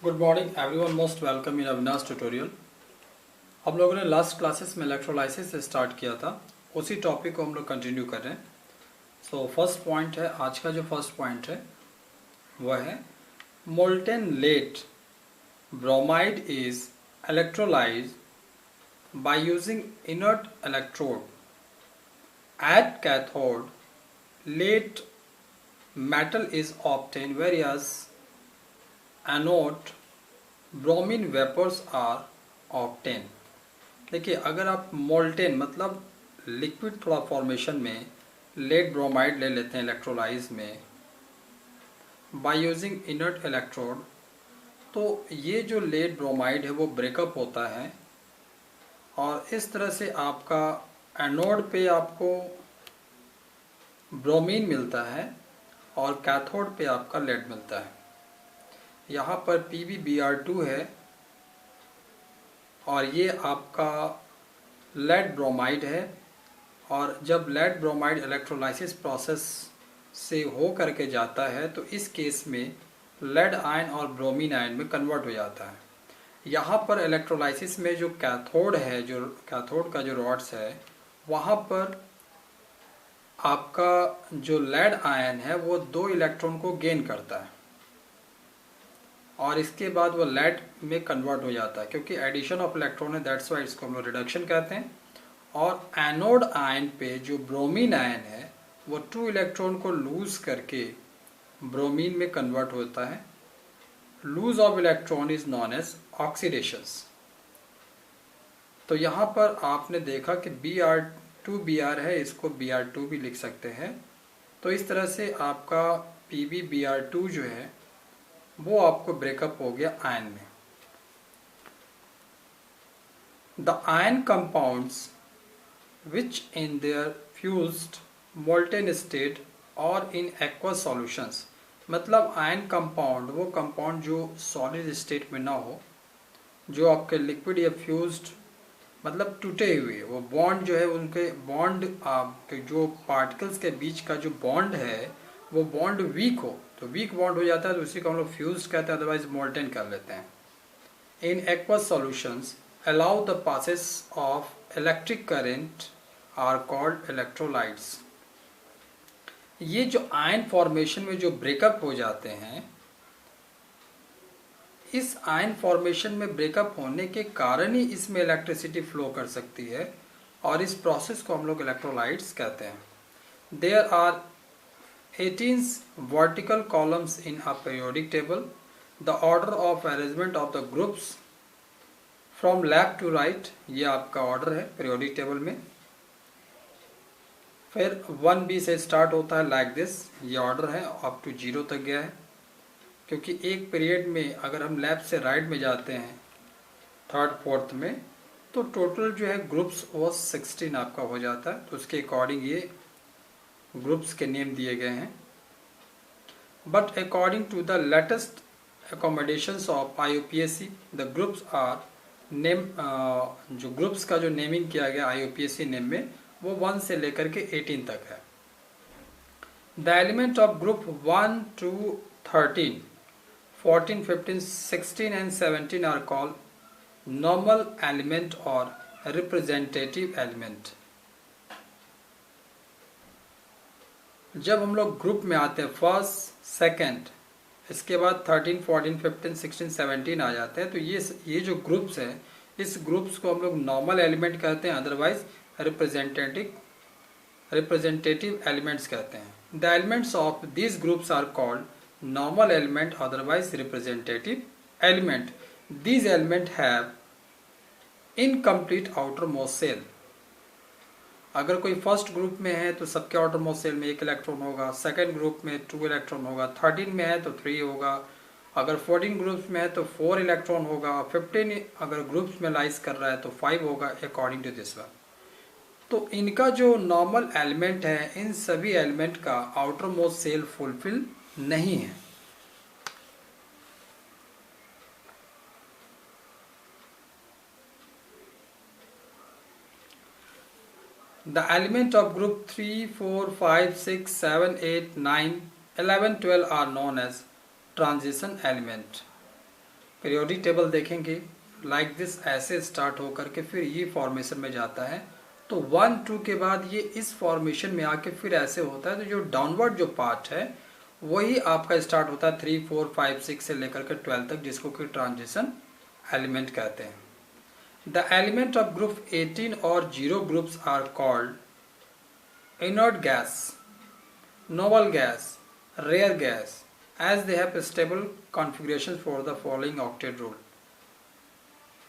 Good morning everyone, most welcome in Avinash tutorial. हम लोगों ने लास्ट क्लासेस में इलेक्ट्रोलाइसिस से स्टार्ट किया था, उसी टॉपिक को हम लोग कंटिन्यू कर रहे हैं। सो फर्स्ट पॉइंट है, आज का जो फर्स्ट पॉइंट है वह है molten lead bromide is electrolyse by using inert electrode at cathode lead metal is obtained whereas anode bromine vapours are obtain. देखिए, अगर आप मोल्टेन मतलब लिक्विड थोड़ा फॉर्मेशन में लेड ब्रोमाइड ले लेते हैं इलेक्ट्रोलाइज में बाय यूजिंग इनर्ट इलेक्ट्रोड, तो ये जो लेड ब्रोमाइड है वो ब्रेकअप होता है और इस तरह से आपका एनोड पे आपको ब्रोमीन मिलता है और कैथोड पे आपका लेड मिलता है। यहाँ पर PbBr2 है और ये आपका लेड ब्रोमाइड है। और जब लेड ब्रोमाइड इलेक्ट्रोलाइसिस प्रोसेस से हो करके जाता है तो इस केस में लेड आयन और ब्रोमीन आयन में कन्वर्ट हो जाता है। यहाँ पर इलेक्ट्रोलाइसिस में जो कैथोड है, जो कैथोड का जो रॉड्स है, वहाँ पर आपका जो लेड आयन है वो 2 इलेक्ट्रॉन को गेन करता है और इसके बाद वो लेड में कन्वर्ट हो जाता है, क्योंकि एडिशन ऑफ इलेक्ट्रॉन है, दैट्स वाई इसको हम लोग रिडक्शन कहते हैं। और एनोड आयन पे जो ब्रोमीन आयन है वो 2 इलेक्ट्रॉन को लूज करके ब्रोमीन में कन्वर्ट होता है। Lose of electron is known as oxidations. तो यहाँ पर आपने देखा कि Br2Br है, इसको Br2 भी लिख सकते हैं। तो इस तरह से आपका PbBr2 जो है वो आपको ब्रेकअप हो गया आयन में। The ion compounds which in their fused molten state और इन एक्वस सॉल्यूशंस, मतलब आयन कंपाउंड वो कंपाउंड जो सॉलिड स्टेट में ना हो, जो आपके लिक्विड या फ्यूज्ड मतलब टूटे हुए, वो बॉन्ड जो है उनके बॉन्ड आपके जो पार्टिकल्स के बीच का जो बॉन्ड है वो बॉन्ड वीक हो, तो वीक बॉन्ड हो जाता है तो उसी को हम लोग फ्यूज्ड कहते हैं, अदरवाइज मोल्टेन कर लेते हैं। In aqueous solutions allow the passes of electric current are called electrolytes. ये जो आयन फॉर्मेशन में जो ब्रेकअप हो जाते हैं, इस आयन फॉर्मेशन में ब्रेकअप होने के कारण ही इसमें इलेक्ट्रिसिटी फ्लो कर सकती है और इस प्रोसेस को हम लोग इलेक्ट्रोलाइट्स कहते हैं। There are 18 vertical columns in a periodic table. The order of arrangement of the groups from left to right, ये आपका ऑर्डर है periodic table में। फिर 1B से स्टार्ट होता है लाइक दिस, ये ऑर्डर है अप टू 0 तक गया है, क्योंकि एक पीरियड में अगर हम लेफ्ट से राइट में जाते हैं थर्ड फोर्थ में तो टोटल जो है ग्रुप्स वो 16 आपका हो जाता है। तो उसके अकॉर्डिंग ये ग्रुप्स के नेम दिए गए हैं। But according to the latest accommodations of IUPAC the groups are name, जो ग्रुप्स का जो नेमिंग किया गया IUPAC नेम में वो 1 से लेकर के 18 तक है। The element of group 1 to 13, 14, 15, 16 and 17 are called normal element और रिप्रेजेंटेटिव एलिमेंट। जब हम लोग ग्रुप में आते हैं फर्स्ट सेकंड, इसके बाद 13, 14, 15, 16, 17 आ जाते हैं, तो ये जो ग्रुप्स हैं, इस ग्रुप्स को हम लोग नॉर्मल एलिमेंट कहते हैं, अदरवाइज रिप्रेजेंटेटिव एलिमेंट्स कहते हैं। The elements of these groups are called normal element otherwise representative element. These element have incomplete outermost shell. अगर कोई फर्स्ट ग्रुप में है तो सबके आउटर मोस्ट सेल में 1 इलेक्ट्रॉन होगा, सेकंड ग्रुप में 2 इलेक्ट्रॉन होगा, 13 में है तो 3 होगा, अगर 14 ग्रुप्स में है तो 4 इलेक्ट्रॉन होगा, 15 अगर ग्रुप्स में लाइज कर रहा है तो 5 होगा अकॉर्डिंग टू दिस वन। तो इनका जो नॉर्मल एलिमेंट है, इन सभी एलिमेंट का आउटर मोस्ट सेल फुलफिल नहीं है। The element of group 3, 4, 5, 6, 7, 8, 9, 11, 12 are known as transition element. Periodic table देखेंगे लाइक दिस, ऐसे स्टार्ट होकर के फिर ये फॉर्मेशन में जाता है। तो 1 2 के बाद ये इस फॉर्मेशन में आके फिर ऐसे होता है। तो जो डाउनवर्ड जो पार्ट है वही आपका स्टार्ट होता है 3 4 5 6 से लेकर के 12 तक, जिसको कि ट्रांजिशन एलिमेंट कहते हैं। द एलिमेंट ऑफ ग्रुप 18 और 0 groups are called inert gas, noble gas, rare gas, as they have stable configurations for the following octet rule।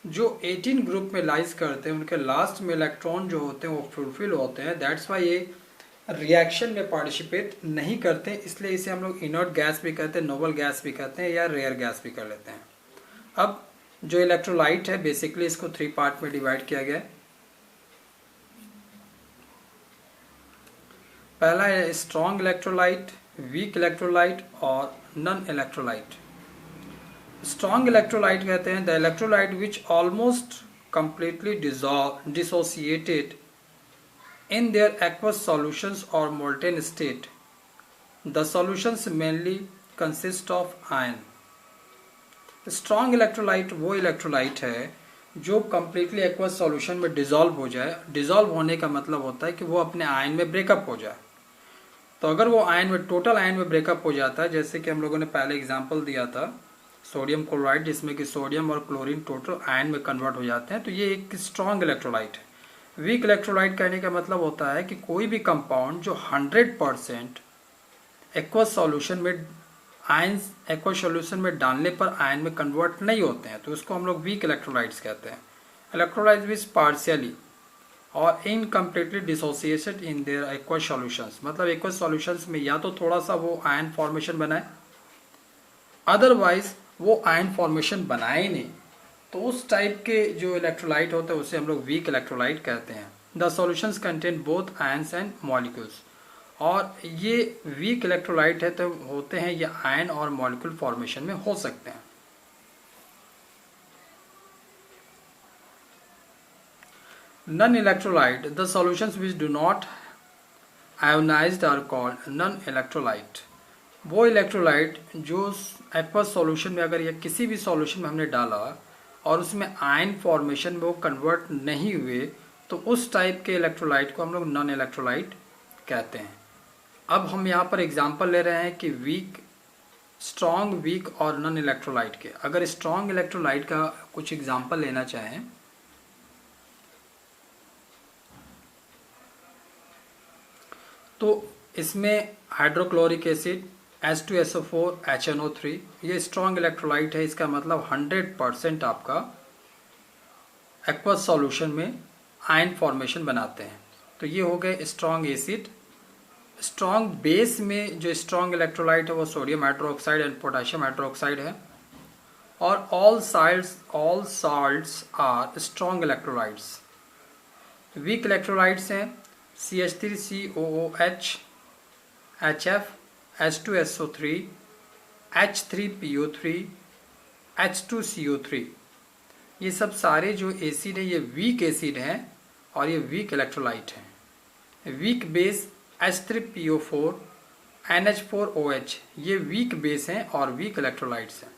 जो 18 ग्रुप में लाइज करते हैं उनके लास्ट में इलेक्ट्रॉन जो होते हैं वो फुलफिल होते हैं, दैट्स वाई ये रिएक्शन में पार्टिसिपेट नहीं करते, इसलिए इसे हम लोग इनर्ट गैस भी कहते हैं, नोबल गैस भी कहते हैं, या रेयर गैस भी कर लेते हैं। अब जो इलेक्ट्रोलाइट है बेसिकली इसको 3 पार्ट में डिवाइड किया गया है। पहला है स्ट्रॉन्ग इलेक्ट्रोलाइट, वीक इलेक्ट्रोलाइट और नॉन इलेक्ट्रोलाइट। स्ट्रॉन्ग इलेक्ट्रोलाइट कहते हैं the electrolyte which almost completely dissociated in their aqueous solutions और molten state. The solutions mainly consist of ion. Strong electrolyte वो इलेक्ट्रोलाइट है जो कंप्लीटली एक्वस सॉल्यूशन में dissolve हो जाए। डिसॉल्व होने का मतलब होता है कि वो अपने आयन में ब्रेकअप हो जाए। तो अगर वो आयन में टोटल आयन में ब्रेकअप हो जाता है, जैसे कि हम लोगों ने पहले एग्जांपल दिया था सोडियम क्लोराइड, जिसमें कि सोडियम और क्लोरीन टोटल आयन में कन्वर्ट हो जाते हैं, तो ये एक स्ट्रॉन्ग इलेक्ट्रोलाइट है। वीक इलेक्ट्रोलाइट कहने का मतलब होता है कि कोई भी कंपाउंड जो 100% एक्वस सॉल्यूशन में आयन एक्वस सॉल्यूशन में डालने पर आयन में कन्वर्ट नहीं होते हैं, तो उसको हम लोग वीक इलेक्ट्रोलाइट्स कहते हैं। इलेक्ट्रोलाइट विच पार्शियली और incompletely dissociated in their aqueous solutions, मतलब एक्वस सॉल्यूशंस में या तो थोड़ा सा वो आयन फॉर्मेशन बनाए, अदरवाइज वो आयन फॉर्मेशन बनाए ही नहीं, तो उस टाइप के जो इलेक्ट्रोलाइट होते हैं उसे हम लोग वीक इलेक्ट्रोलाइट कहते हैं। The solutions contain both ions and molecules, और ये वीक इलेक्ट्रोलाइट है तो होते हैं ये आयन और मॉलिक्यूल फॉर्मेशन में हो सकते हैं। Non-electrolyte, the solutions which do not ionized are called non-electrolyte। वो इलेक्ट्रोलाइट जो एक्वस सॉल्यूशन में अगर या किसी भी सॉल्यूशन में हमने डाला और उसमें आयन फॉर्मेशन में वो कन्वर्ट नहीं हुए, तो उस टाइप के इलेक्ट्रोलाइट को हम लोग नॉन इलेक्ट्रोलाइट कहते हैं। अब हम यहाँ पर एग्जांपल ले रहे हैं कि वीक, स्ट्रॉन्ग, वीक और नॉन इलेक्ट्रोलाइट के। अगर स्ट्रॉन्ग इलेक्ट्रोलाइट का कुछ एग्जांपल लेना चाहें तो इसमें हाइड्रोक्लोरिक एसिड, H2SO4, HNO3, ये स्ट्रॉन्ग इलेक्ट्रोलाइट है। इसका मतलब 100% आपका एक्वस सॉल्यूशन में आयन फॉर्मेशन बनाते हैं। तो ये हो गए स्ट्रॉन्ग एसिड। स्ट्रॉन्ग बेस में जो स्ट्रॉन्ग इलेक्ट्रोलाइट है वो sodium hydroxide and potassium hydroxide है। और all salts are strong electrolytes. Weak electrolytes हैं CH3COOH, HF, H2SO3, H3PO3, H2CO3, ये सब सारे जो एसिड है ये वीक एसिड हैं और ये वीक इलेक्ट्रोलाइट हैं। वीक बेस H3PO4, NH4OH, ये वीक बेस हैं और वीक इलेक्ट्रोलाइट्स हैं।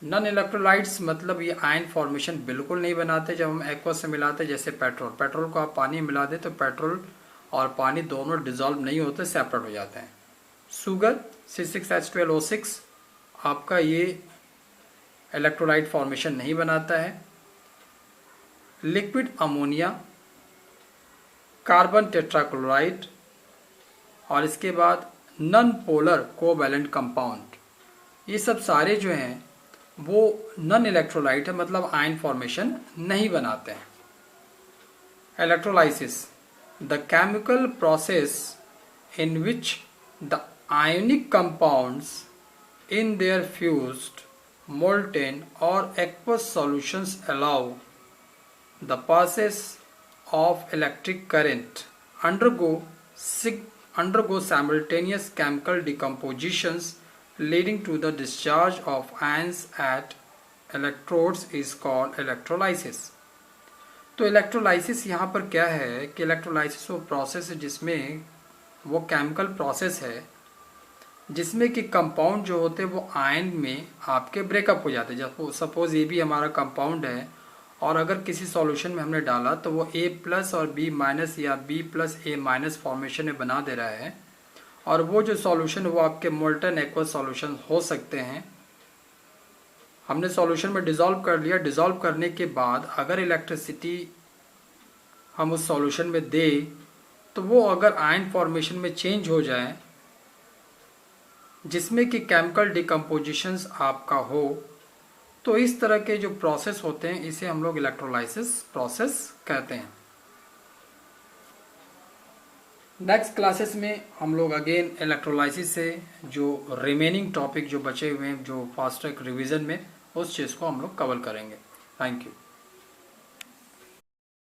नॉन इलेक्ट्रोलाइट्स मतलब ये आयन फॉर्मेशन बिल्कुल नहीं बनाते। जब हम एक्वस से मिलाते, जैसे पेट्रोल को आप पानी में मिला दे तो पेट्रोल और पानी दोनों डिजॉल्व नहीं होते, सेपरेट हो जाते हैं। शुगर C6H12O6 आपका ये इलेक्ट्रोलाइट फॉर्मेशन नहीं बनाता है। लिक्विड अमोनिया, कार्बन टेट्राक्लोराइड, और इसके बाद नॉन पोलर कोवैलेंट कंपाउंड, ये सब सारे जो हैं वो नॉन इलेक्ट्रोलाइट है, मतलब आयन फॉर्मेशन नहीं बनाते हैं। Electrolysis, the chemical process in which the ionic compounds in their fused, molten or aqueous solutions allow the passage of electric current, undergo simultaneous chemical decompositions leading to the discharge of ions at electrodes is called electrolysis। तो electrolysis यहाँ पर क्या है कि electrolysis वो process है जिसमें वो केमिकल प्रोसेस है जिसमें कि कंपाउंड जो होते हैं वो आयन में आपके ब्रेकअप हो जाते हैं। जब सपोज ए भी हमारा कंपाउंड है और अगर किसी सॉल्यूशन में हमने डाला तो वो ए प्लस और बी माइनस या बी प्लस ए माइनस फॉर्मेशन में बना दे रहा है, और वो जो सॉल्यूशन वो आपके मोल्टन एक्वस सॉल्यूशन हो सकते हैं। हमने सॉल्यूशन में डिसॉल्व कर लिया, डिसॉल्व करने के बाद अगर इलेक्ट्रिसिटी हम उस सॉल्यूशन में दे तो वो अगर आयन फॉर्मेशन में चेंज हो जाए जिसमें कि केमिकल डिकम्पोजिशंस आपका हो, तो इस तरह के जो प्रोसेस होते हैं इसे हम लोग इलेक्ट्रोलाइसिस प्रोसेस कहते हैं। नेक्स्ट क्लासेस में हम लोग अगेन इलेक्ट्रोलाइसिस से जो रिमेनिंग टॉपिक जो बचे हुए हैं जो फास्ट ट्रैक रिवीजन में, उस चीज़ को हम लोग कवर करेंगे। Thank you.